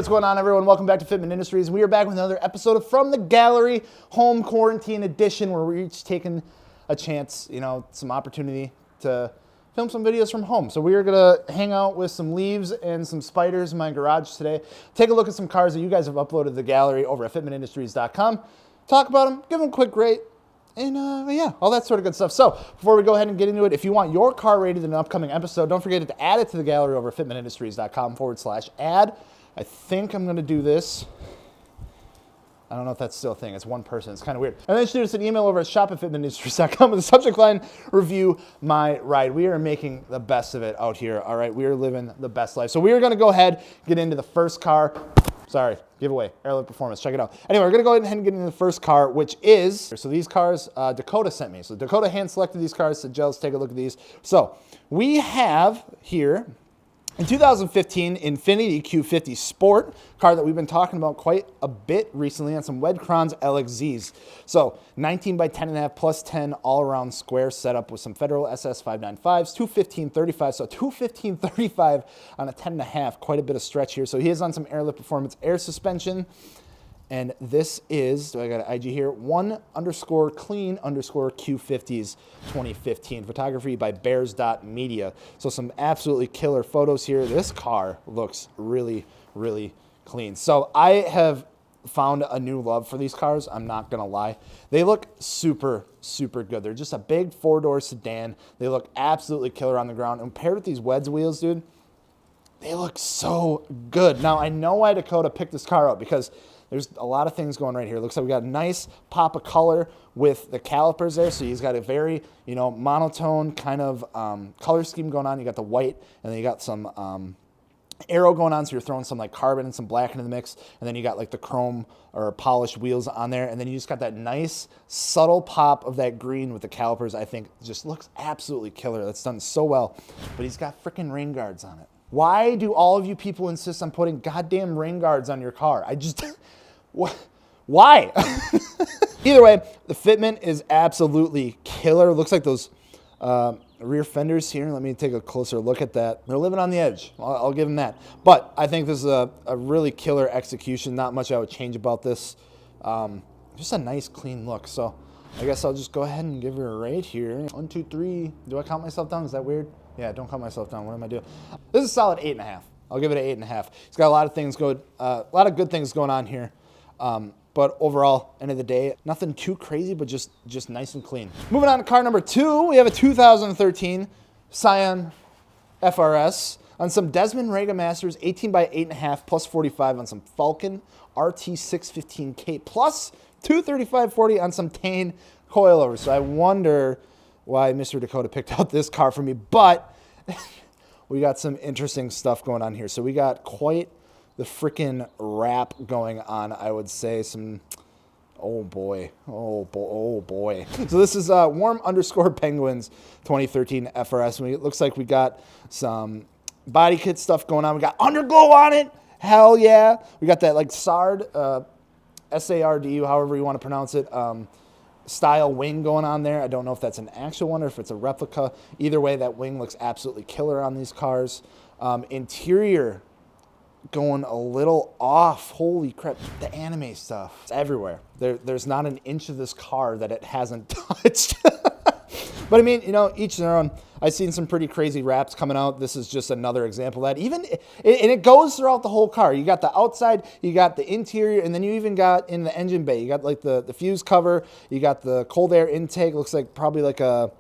what's going on, everyone? Welcome back to Fitment Industries. We are back with another episode of From the Gallery Home Quarantine Edition, where we're each taking a chance, some opportunity to film some videos from home. So we are gonna hang out with some leaves and some spiders in my garage today. Take a look at some cars that you guys have uploaded to the gallery over at fitmentindustries.com. Talk about them, give them a quick rate, and yeah, all that sort of good stuff. So before we go ahead and get into it, if you want your car rated in an upcoming episode, don't forget to add it to the gallery over at fitmentindustries.com/add. I think I'm gonna do this. I don't know if that's still a thing. It's one person. It's kind of weird. And then shoot us an email over at shop@fitmentindustries.com with the subject line, review my ride. We are making the best of it out here, all right? We are living the best life. So we are gonna go ahead, get into the first car. Sorry, giveaway, Airlift Performance, check it out. Anyway, we're gonna go ahead and get into the first car, which is, so these cars, Dakota sent me. So Dakota hand selected these cars, said, Jels, take a look at these. So we have here, in 2015, Infiniti Q50 Sport, car that we've been talking about quite a bit recently on some Wedcrons LXZs. So 19 by 10.5 plus 10 all-around square setup with some Federal SS 595s, 215/35. So 215/35 on a 10.5, quite a bit of stretch here. So he is on some Airlift Performance air suspension. And this is, do I got an IG here? 1_clean_Q50s 2015. Photography by Bears.media. So some absolutely killer photos here. This car looks really, really clean. So I have found a new love for these cars. I'm not gonna lie. They look super, super good. They're just a big four-door sedan. They look absolutely killer on the ground. And paired with these Weds wheels, dude, they look so good. Now, I know why Dakota picked this car up, because there's a lot of things going right here. It looks like we got a nice pop of color with the calipers there. So he's got a very, monotone kind of color scheme going on. You got the white, and then you got some arrow going on. So you're throwing some like carbon and some black into the mix. And then you got like the chrome or polished wheels on there. And then you just got that nice subtle pop of that green with the calipers. I think just looks absolutely killer. That's done so well. But he's got freaking rain guards on it. Why do all of you people insist on putting goddamn rain guards on your car? Why? Either way, the fitment is absolutely killer. Looks like those rear fenders here. Let me take a closer look at that. They're living on the edge. I'll give them that. But I think this is a really killer execution. Not much I would change about this. Just a nice, clean look. So I guess I'll just go ahead and give her a rate here. 1, 2, 3. Do I count myself down? Is that weird? Yeah, don't count myself down. What am I doing? This is a solid 8.5. I'll give it an 8.5. It's got a lot of things a lot of good things going on here. But overall, end of the day, nothing too crazy, but just nice and clean. Moving on to car number 2, we have a 2013 Scion FRS on some Desmond Rega Masters, 18 by 8.5 plus 45 on some Falcon RT 615K plus 235/40 on some Tane coilovers. So I wonder why Mr. Dakota picked out this car for me, but we got some interesting stuff going on here. So we got quite the freaking wrap going on, I would say. Some, oh boy. So this is warm_penguins 2013 FRS. It looks like we got some body kit stuff going on. We got underglow on it. Hell yeah. We got that like SARD, SARDU, however you want to pronounce it, style wing going on there. I don't know if that's an actual one or if it's a replica. Either way, that wing looks absolutely killer on these cars. Interior going a little off. Holy crap, the anime stuff. It's everywhere. There's not an inch of this car that it hasn't touched. But I mean, each their own. I've seen some pretty crazy wraps coming out. This is just another example of that. And it goes throughout the whole car. You got the outside, you got the interior, and then you even got in the engine bay. You got like the fuse cover. You got the cold air intake. Looks like probably like a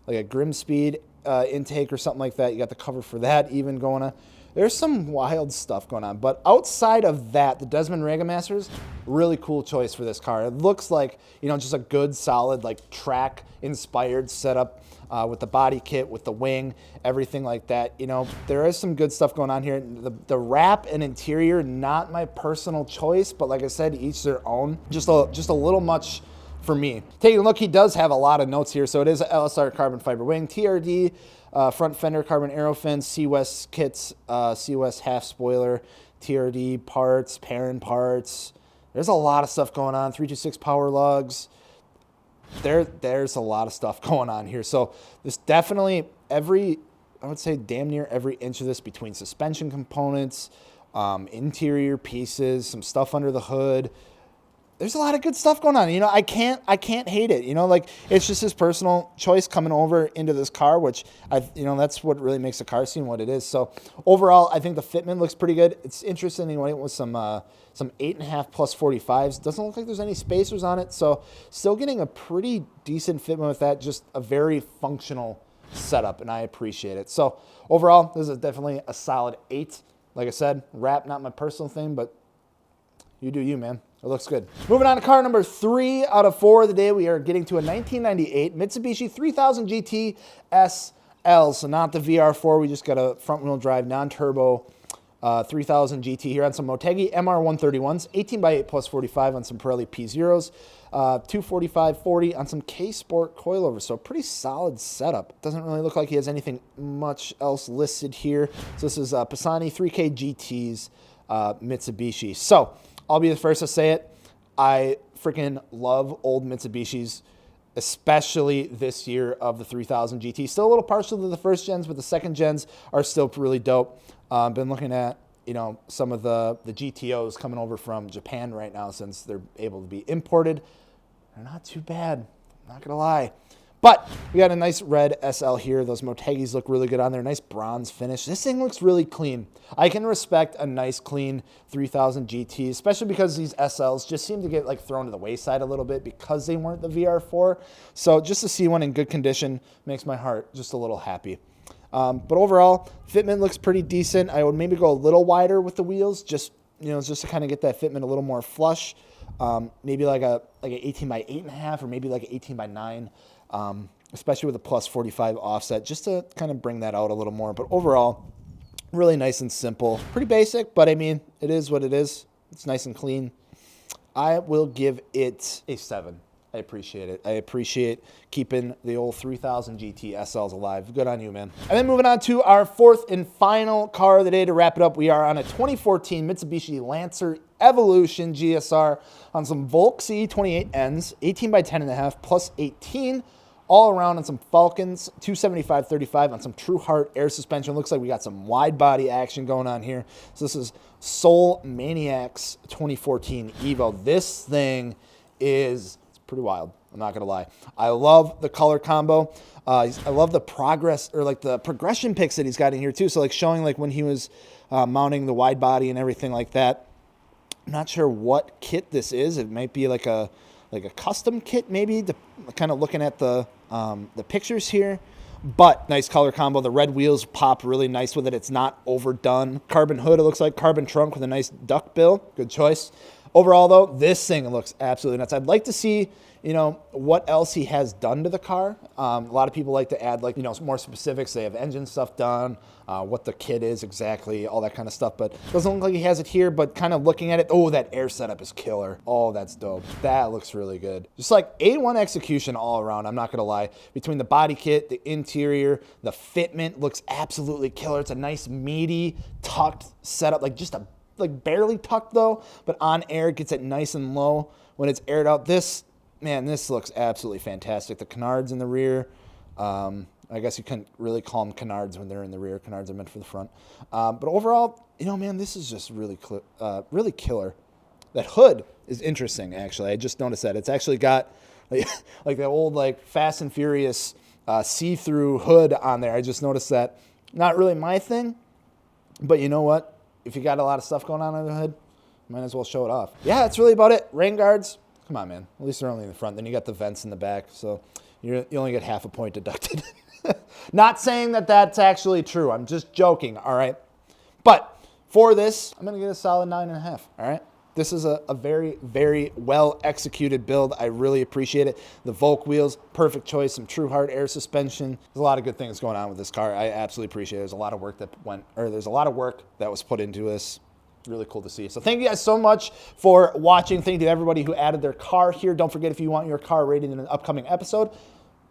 Grimspeed intake or something like that. You got the cover for that even going on. There's some wild stuff going on. But outside of that, the Desmond Rega Masters, really cool choice for this car. It looks like, just a good, solid, like track-inspired setup with the body kit, with the wing, everything like that. There is some good stuff going on here. The wrap and interior, not my personal choice, but like I said, each their own. Just a little much for me. Taking a look, he does have a lot of notes here. So it is an LSR carbon fiber wing, TRD, front fender carbon aero fin, C-West kits, C-West half spoiler, TRD parts, Perrin parts. There's a lot of stuff going on. 326 power lugs. There's a lot of stuff going on here. So this definitely I would say damn near every inch of this between suspension components, interior pieces, some stuff under the hood. There's a lot of good stuff going on. I can't hate it. Like it's just his personal choice coming over into this car, which that's what really makes the car scene what it is. So overall, I think the fitment looks pretty good. It's interesting. He went with some 8.5 plus 45s. Doesn't look like there's any spacers on it. So still getting a pretty decent fitment with that. Just a very functional setup, and I appreciate it. So overall, this is definitely a solid 8. Like I said, wrap, not my personal thing, but you do you, man. It looks good. Moving on to car number 3 out of 4 of the day, we are getting to a 1998 Mitsubishi 3000 GT SL. So not the VR4. We just got a front-wheel drive, non-turbo 3000 GT here on some Motegi MR131s, 18x8 plus 45 on some Pirelli P0s, 245/40 on some K-Sport coilovers. So pretty solid setup. Doesn't really look like he has anything much else listed here. So this is Pisani 3K GT's Mitsubishi. So I'll be the first to say it. I freaking love old Mitsubishis, especially this year of the 3000 GT. Still a little partial to the first gens, but the second gens are still really dope. Been looking at, some of the GTOs coming over from Japan right now since they're able to be imported. They're not too bad, I'm not gonna lie. But we got a nice red SL here. Those Motegis look really good on there. Nice bronze finish. This thing looks really clean. I can respect a nice, clean 3000 GT, especially because these SLs just seem to get thrown to the wayside a little bit because they weren't the VR4. So just to see one in good condition makes my heart just a little happy. But overall, fitment looks pretty decent. I would maybe go a little wider with the wheels, just to kind of get that fitment a little more flush. Maybe like an 18x8.5 or maybe like an 18x9. Especially with a plus 45 offset, just to kind of bring that out a little more. But overall, really nice and simple. Pretty basic, but I mean, it is what it is. It's nice and clean. I will give it a 7. I appreciate it. I appreciate keeping the old 3000 GT SLs alive. Good on you, man. And then moving on to our 4th and final car of the day to wrap it up. We are on a 2014 Mitsubishi Lancer Evolution GSR on some Volk CE28Ns, 18x10.5 plus 18, all around on some Falcons, 275/35 on some True Heart air suspension. Looks like we got some wide body action going on here. So this is Soul Maniacs 2014 Evo. This thing is pretty wild. I'm not gonna lie. I love the color combo. I love the progress or the progression pics that he's got in here too. So showing when he was mounting the wide body and everything like that. I'm not sure what kit this is. It might be like a custom kit maybe. Kind of looking at the pictures here. But nice color combo. The red wheels pop really nice with it. It's not overdone. Carbon hood, it looks like. Carbon trunk with a nice duck bill. Good choice. Overall, though, this thing looks absolutely nuts. I'd like to see, what else he has done to the car. A lot of people like to add, more specifics. They have engine stuff done, what the kit is exactly, all that kind of stuff. But it doesn't look like he has it here, but kind of looking at it, oh, that air setup is killer. Oh, that's dope. That looks really good. Just A1 execution all around, I'm not going to lie. Between the body kit, the interior, the fitment looks absolutely killer. It's a nice, meaty, tucked setup, barely tucked though, but on air it gets it nice and low when it's aired out. This looks absolutely fantastic. The canards in the rear, I guess you can't really call them canards when they're in the rear. Canards are meant for the front. But overall, this is just really killer. That hood is interesting, actually. I just noticed that. It's actually got the old Fast and Furious see-through hood on there. I just noticed that. Not really my thing, but you know what? If you got a lot of stuff going on under the hood, might as well show it off. Yeah, that's really about it. Rain guards, come on, man. At least they're only in the front. Then you got the vents in the back, so you only get half a point deducted. Not saying that that's actually true. I'm just joking, all right? But for this, I'm going to get a solid 9.5, all right? This is a very, very well-executed build. I really appreciate it. The Volk wheels, perfect choice. Some True Heart air suspension. There's a lot of good things going on with this car. I absolutely appreciate it. There's a lot of work that was put into this. Really cool to see. So thank you guys so much for watching. Thank you to everybody who added their car here. Don't forget, if you want your car rated in an upcoming episode,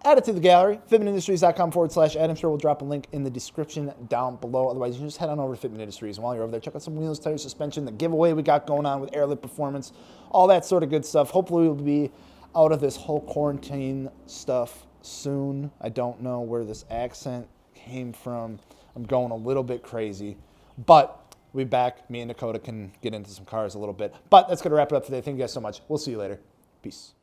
add it to the gallery, fitmentindustries.com/Adam. I'm sure we'll drop a link in the description down below. Otherwise, you can just head on over to Fitment Industries. And while you're over there, check out some wheels, tires, suspension, the giveaway we got going on with Airlift Performance, all that sort of good stuff. Hopefully, we'll be out of this whole quarantine stuff soon. I don't know where this accent came from. I'm going a little bit crazy. But we'll be back. Me and Dakota can get into some cars a little bit. But that's going to wrap it up today. Thank you guys so much. We'll see you later. Peace.